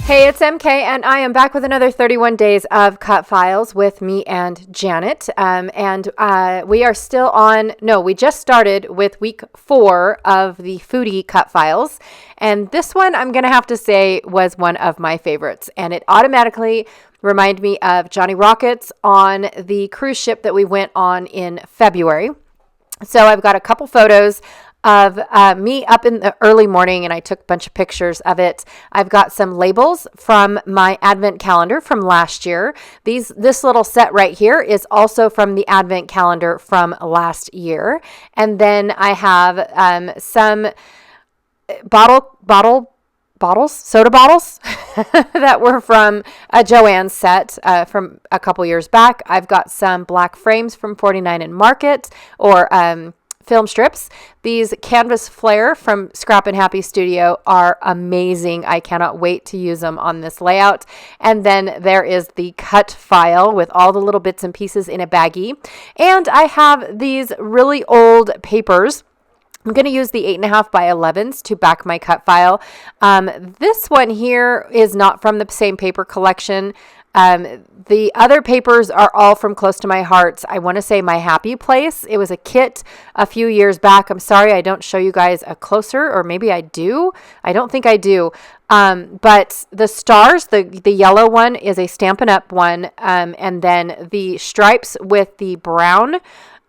Hey, it's MK, and I am back with another 31 days of cut files with me and Janet. We are still on, no, we just started with week 4 of the Foodie cut files. And this one, I'm going to have to say, was one of my favorites. And it automatically reminded me of Johnny Rockets on the cruise ship that we went on in February. So I've got a couple photos of me up in the early morning, and I took a bunch of pictures of it. I've got some labels from my advent calendar from last year. This little set right here is also from the advent calendar from last year. And then I have some soda bottles that were from a Joanne set from a couple years back. I've got some black frames from 49 and Market, or film strips. These canvas flare from Scrap and Happy Studio are amazing. I cannot wait to use them on this layout. And then there is the cut file with all the little bits and pieces in a baggie. And I have these really old papers. I'm going to use the 8.5 by 11s to back my cut file. This one here is not from the same paper collection. The other papers are all from Close to My Heart. I want to say My Happy Place. It was a kit a few years back. I'm sorry I don't show you guys a closer, or maybe I do. I don't think I do. But the stars, the yellow one is a Stampin' Up! One. And then the stripes with the brown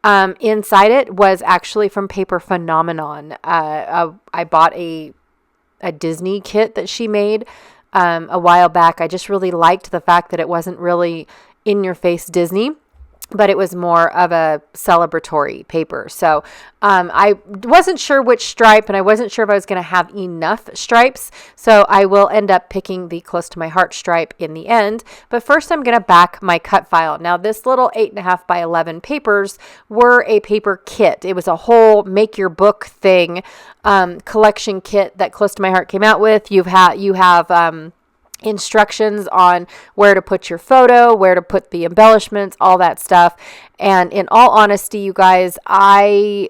inside it was actually from Paper Phenomenon. I bought a Disney kit that she made a while back. I just really liked the fact that it wasn't really in your face Disney, but it was more of a celebratory paper. So I wasn't sure which stripe, and I wasn't sure if I was going to have enough stripes. So I will end up picking the Close to My Heart stripe in the end. But first I'm going to back my cut file. Now this little 8.5 by 11 papers were a paper kit. It was a whole make your book thing, collection kit that Close to My Heart came out with. You have instructions on where to put your photo, where to put the embellishments, all that stuff. And in all honesty, you guys, I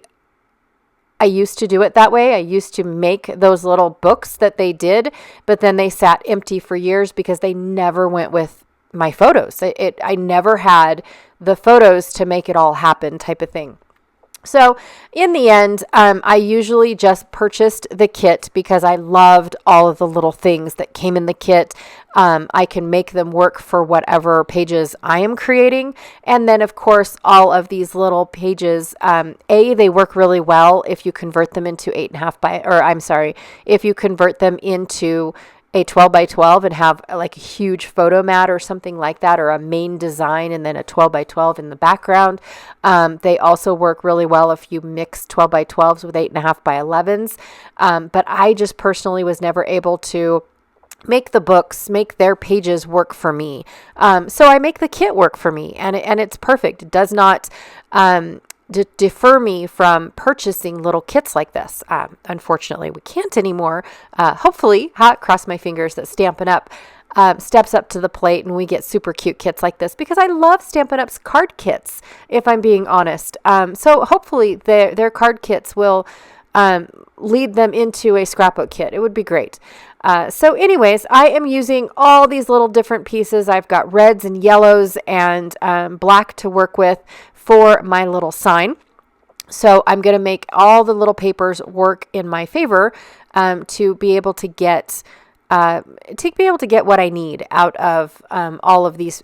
used to do it that way. I used to make those little books that they did, but then they sat empty for years because they never went with my photos. I never had the photos to make it all happen, type of thing. So in the end, I usually just purchased the kit because I loved all of the little things that came in the kit. I can make them work for whatever pages I am creating. And then, of course, all of these little pages, they work really well if you convert them into if you convert them into a 12 by 12 and have like a huge photo mat or something like that, or a main design and then a 12 by 12 in the background. They also work really well if you mix 12 by 12s with 8.5 by 11s. But I just personally was never able to make their pages work for me. So I make the kit work for me, and it's perfect. It does not defer me from purchasing little kits like this. Unfortunately, we can't anymore. Hopefully, cross my fingers that Stampin' Up! Steps up to the plate and we get super cute kits like this, because I love Stampin' Up's card kits, if I'm being honest. So hopefully their card kits will lead them into a scrapbook kit. It would be great. So anyways, I am using all these little different pieces. I've got reds and yellows and black to work with for my little sign. So I'm going to make all the little papers work in my favor to be able to get what I need out of all of these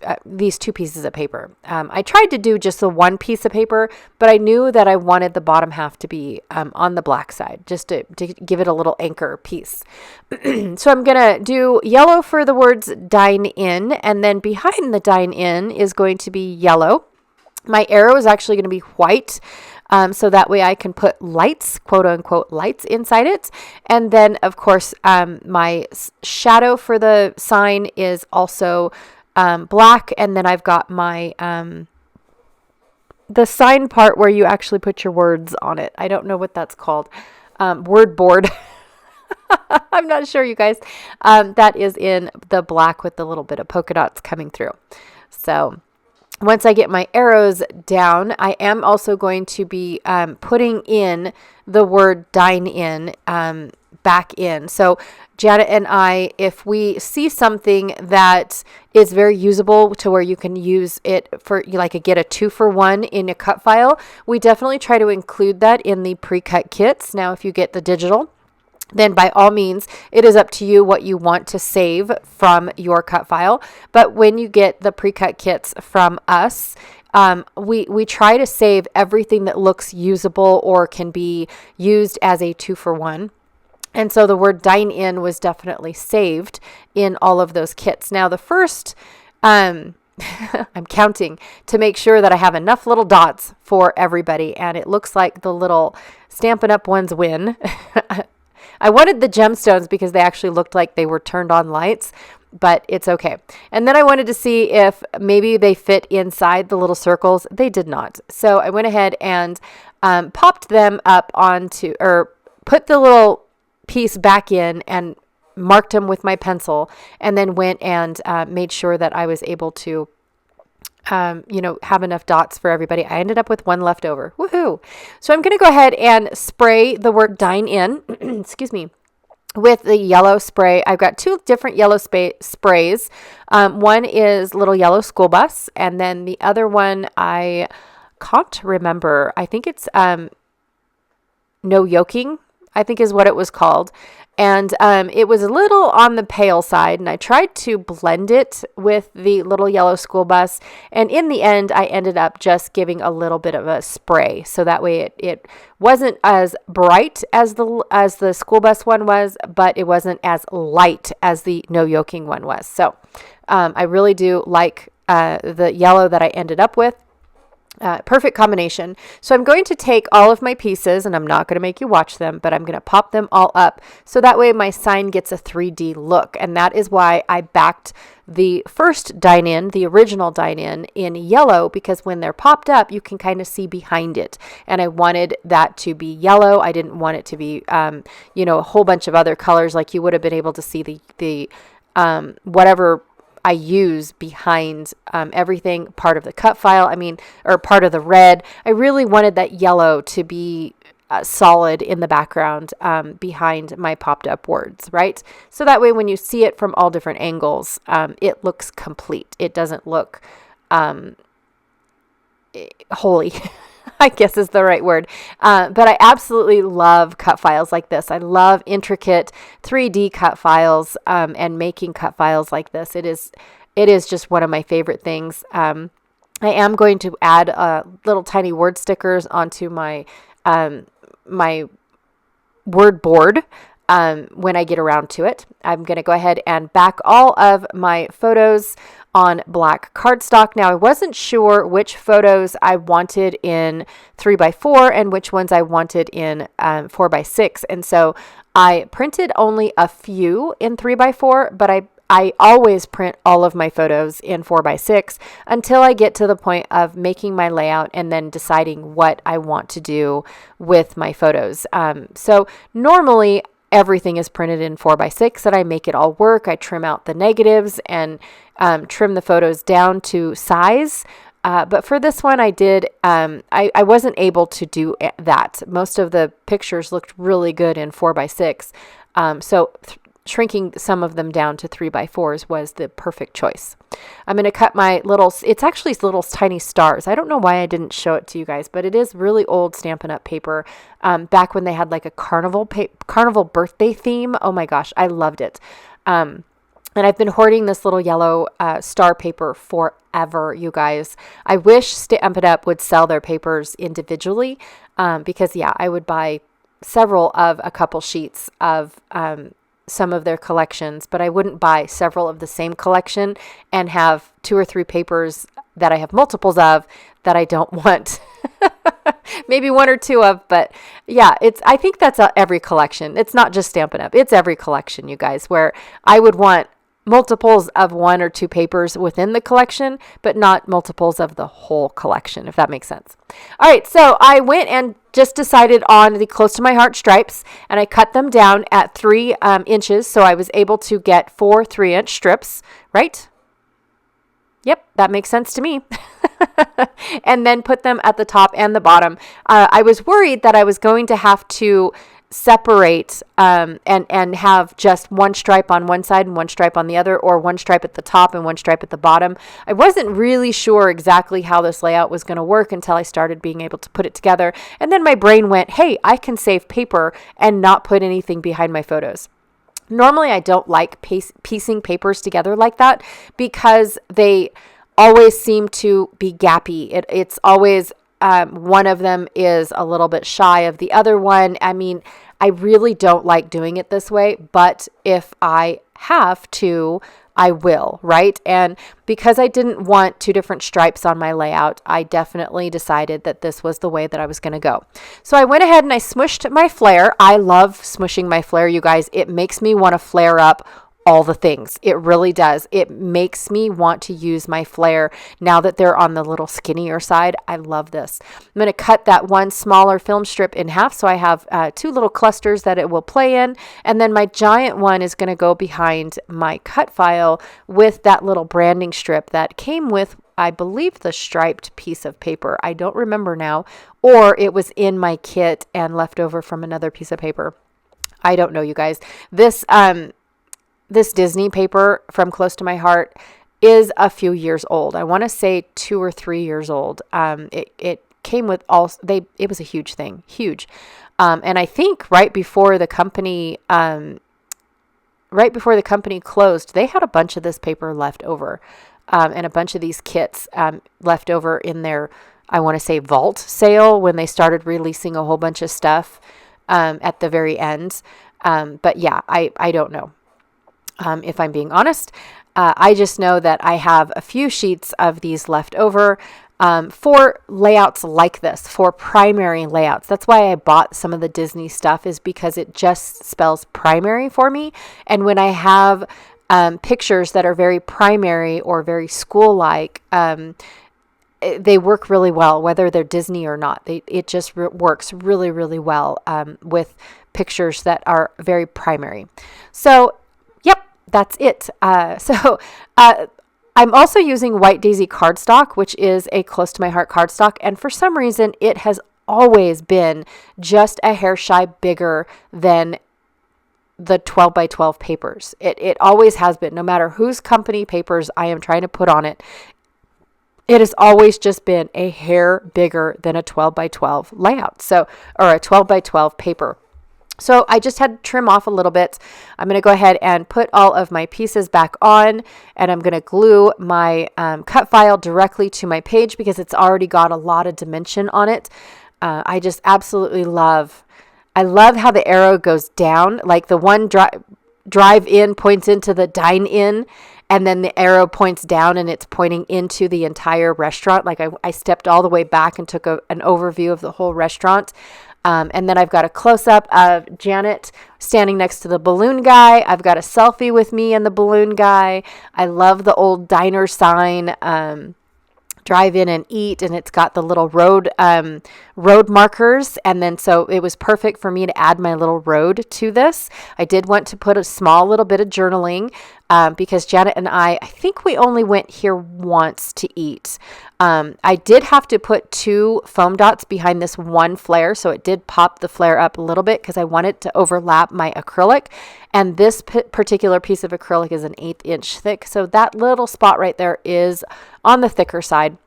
two pieces of paper. I tried to do just the one piece of paper, but I knew that I wanted the bottom half to be on the black side, just to give it a little anchor piece. So I'm going to do yellow for the words Dine-In, and then behind the Dine-In is going to be yellow. My arrow is actually going to be white. So that way I can put lights, quote unquote, lights inside it. And then, of course, my shadow for the sign is also black. And then I've got my the sign part where you actually put your words on it. I don't know what that's called. Word board. I'm not sure, you guys. That is in the black with the little bit of polka dots coming through. So once I get my arrows down, I am also going to be putting in the word Dine-In back in. So Janet and I, if we see something that is very usable to where you can use it for get a 2-for-1 in a cut file, we definitely try to include that in the pre-cut kits. Now, if you get the digital, then by all means, it is up to you what you want to save from your cut file. But when you get the pre-cut kits from us, we try to save everything that looks usable or can be used as a 2-for-1. And so the word Dine-In was definitely saved in all of those kits. Now, the first, I'm counting to make sure that I have enough little dots for everybody. And it looks like the little Stampin' Up! Ones win. I wanted the gemstones because they actually looked like they were turned on lights, but it's okay. And then I wanted to see if maybe they fit inside the little circles. They did not. So I went ahead and popped them up or put the little piece back in and marked them with my pencil, and then went and made sure that I was able to have enough dots for everybody. I ended up with one left over. Woohoo! So I'm going to go ahead and spray the word Dine-In, excuse me, with the yellow spray. I've got 2 different yellow sprays. One is little yellow school bus, and then the other one I can't remember. I think it's no yoking, I think is what it was called. And it was a little on the pale side, and I tried to blend it with the little yellow school bus. And in the end, I ended up just giving a little bit of a spray. So that way it wasn't as bright as the school bus one was, but it wasn't as light as the no yoking one was. So I really do like the yellow that I ended up with. Perfect combination. So I'm going to take all of my pieces, and I'm not going to make you watch them, but I'm going to pop them all up so that way my sign gets a 3D look. And that is why I backed the first Dine-In, the original Dine-In, in yellow, because when they're popped up, you can kind of see behind it. And I wanted that to be yellow. I didn't want it to be, a whole bunch of other colors, like you would have been able to see the whatever I use behind everything, part of the cut file, or part of the red. I really wanted that yellow to be solid in the background behind my popped up words, right? So that way when you see it from all different angles, it looks complete. It doesn't look holy, I guess is the right word. But I absolutely love cut files like this. I love intricate 3D cut files and making cut files like this. It is just one of my favorite things. I am going to add little tiny word stickers onto my my word board when I get around to it. I'm going to go ahead and back all of my photos on black cardstock. Now, I wasn't sure which photos I wanted in 3x4 and which ones I wanted in 4x6. And so I printed only a few in 3x4, but I always print all of my photos in 4x6 until I get to the point of making my layout and then deciding what I want to do with my photos. So normally everything is printed in 4x6 and I make it all work. I trim out the negatives and trim the photos down to size. But for this one, I did, I wasn't able to do that. Most of the pictures looked really good in 4x6. So shrinking some of them down to 3x4s was the perfect choice. I'm going to cut my it's actually little tiny stars. I don't know why I didn't show it to you guys, but it is really old Stampin' Up! Paper. Back when they had like a carnival birthday theme. Oh my gosh, I loved it. And I've been hoarding this little yellow star paper forever, you guys. I wish Stampin' Up! Would sell their papers individually because, yeah, I would buy several of a couple sheets of some of their collections, but I wouldn't buy several of the same collection and have 2 or 3 papers that I have multiples of that I don't want. Maybe 1 or 2 of, but yeah, I think that's every collection. It's not just Stampin' Up! It's every collection, you guys, where I would want multiples of 1 or 2 papers within the collection, but not multiples of the whole collection, if that makes sense. All right, so I went and just decided on the close to my heart stripes, and I cut them down at 3 inches, so I was able to get 4 3-inch strips, right? Yep, that makes sense to me. And then put them at the top and the bottom. I was worried that I was going to have to separate and have just one stripe on one side and one stripe on the other, or one stripe at the top and one stripe at the bottom. I wasn't really sure exactly how this layout was going to work until I started being able to put it together. And then my brain went, hey, I can save paper and not put anything behind my photos. Normally, I don't like piecing papers together like that because they always seem to be gappy. It's always one of them is a little bit shy of the other one. I mean, I really don't like doing it this way, but if I have to, I will, right? And because I didn't want two different stripes on my layout, I definitely decided that this was the way that I was going to go. So I went ahead and I smushed my flare. I love smushing my flare, you guys. It makes me want to flare up all the things. It really does. It makes me want to use my flare now that they're on the little skinnier side. I love this. I'm going to cut that one smaller film strip in half so I have two little clusters that it will play in. And then my giant one is going to go behind my cut file with that little branding strip that came with, I believe, the striped piece of paper. I don't remember now. Or it was in my kit and left over from another piece of paper. I don't know, you guys. This Disney paper from Close to My Heart is a few years old. I want to say 2 or 3 years old. It came with it was a huge thing, huge. And I think right before the company closed, they had a bunch of this paper left over, and a bunch of these kits left over in their, I want to say, vault sale when they started releasing a whole bunch of stuff at the very end. But yeah, I don't know. If I'm being honest, I just know that I have a few sheets of these left over for layouts like this, for primary layouts. That's why I bought some of the Disney stuff, is because it just spells primary for me. And when I have pictures that are very primary or very school-like, they work really well, whether they're Disney or not. It just works really, really well with pictures that are very primary. So that's it. I'm also using White Daisy cardstock, which is a Close to My Heart cardstock. And for some reason, it has always been just a hair shy bigger than the 12 by 12 papers. It always has been, no matter whose company papers I am trying to put on it. It has always just been a hair bigger than a 12 by 12 layout. Or a 12 by 12 paper. So I just had to trim off a little bit. I'm going to go ahead and put all of my pieces back on, and I'm going to glue my cut file directly to my page because it's already got a lot of dimension on it. I just absolutely love how the arrow goes down. Like the one drive-in points into the Dine-In, and then the arrow points down and it's pointing into the entire restaurant. Like I stepped all the way back and took an overview of the whole restaurant. And then I've got a close-up of Janet standing next to the balloon guy. I've got a selfie with me and the balloon guy. I love the old diner sign, drive in and eat, and it's got the little road markers. And then so it was perfect for me to add my little road to this. I did want to put a small little bit of journaling because Janet and I think we only went here once to eat. I did have to put 2 foam dots behind this one flare, so it did pop the flare up a little bit because I wanted to overlap my acrylic. And this particular piece of acrylic is an 1/8 inch thick, so that little spot right there is on the thicker side.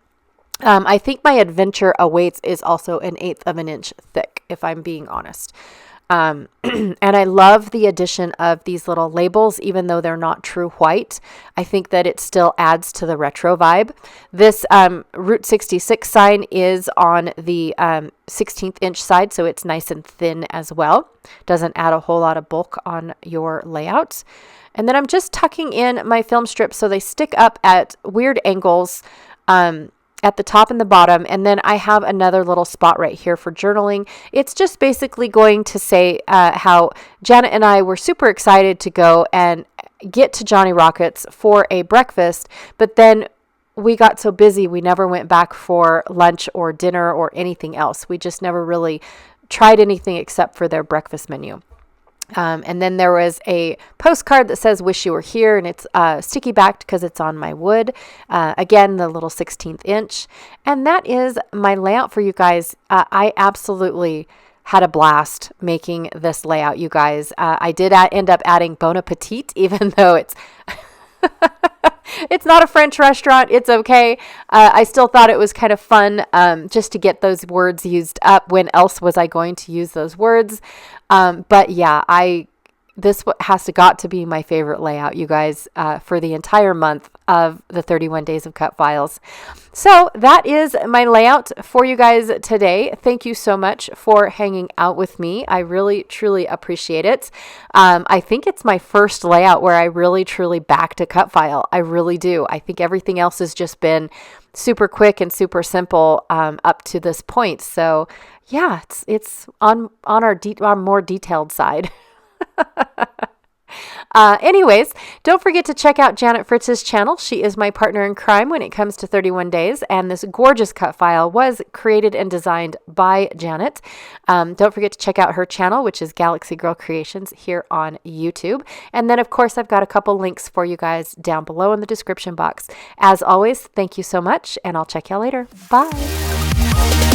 I think my Adventure Awaits is also an 1/8 of an inch thick, if I'm being honest. And I love the addition of these little labels, even though they're not true white. I think that it still adds to the retro vibe. This Route 66 sign is on the 16th inch side, so it's nice and thin as well. Doesn't add a whole lot of bulk on your layout. And then I'm just tucking in my film strips so they stick up at weird angles at the top and the bottom. And then I have another little spot right here for journaling. It's just basically going to say how Janet and I were super excited to go and get to Johnny Rockets for a breakfast, but then we got so busy we never went back for lunch or dinner or anything else. We just never really tried anything except for their breakfast menu. And then there was a postcard that says "Wish You Were Here," and it's sticky backed because it's on my wood. Again, the little 16th inch. And that is my layout for you guys. I absolutely had a blast making this layout, you guys. I did end up adding Bon Appetit, even though it's it's not a French restaurant. It's okay. I still thought it was kind of fun just to get those words used up. When else was I going to use those words? But yeah, this has got to be my favorite layout, you guys, for the entire month of the 31 days of cut files. So that is my layout for you guys today. Thank you so much for hanging out with me. I really, truly appreciate it. I think it's my first layout where I really, truly backed a cut file. I really do. I think everything else has just been super quick and super simple up to this point. So yeah, it's on our more detailed side. Anyways, don't forget to check out Janet Fritz's channel. She is my partner in crime when it comes to 31 days, and this gorgeous cut file was created and designed by Janet. Don't forget to check out her channel, which is Galaxy Girl Creations, here on YouTube. And then, of course, I've got a couple links for you guys down below in the description box. As always, thank you so much, and I'll check y'all later. Bye.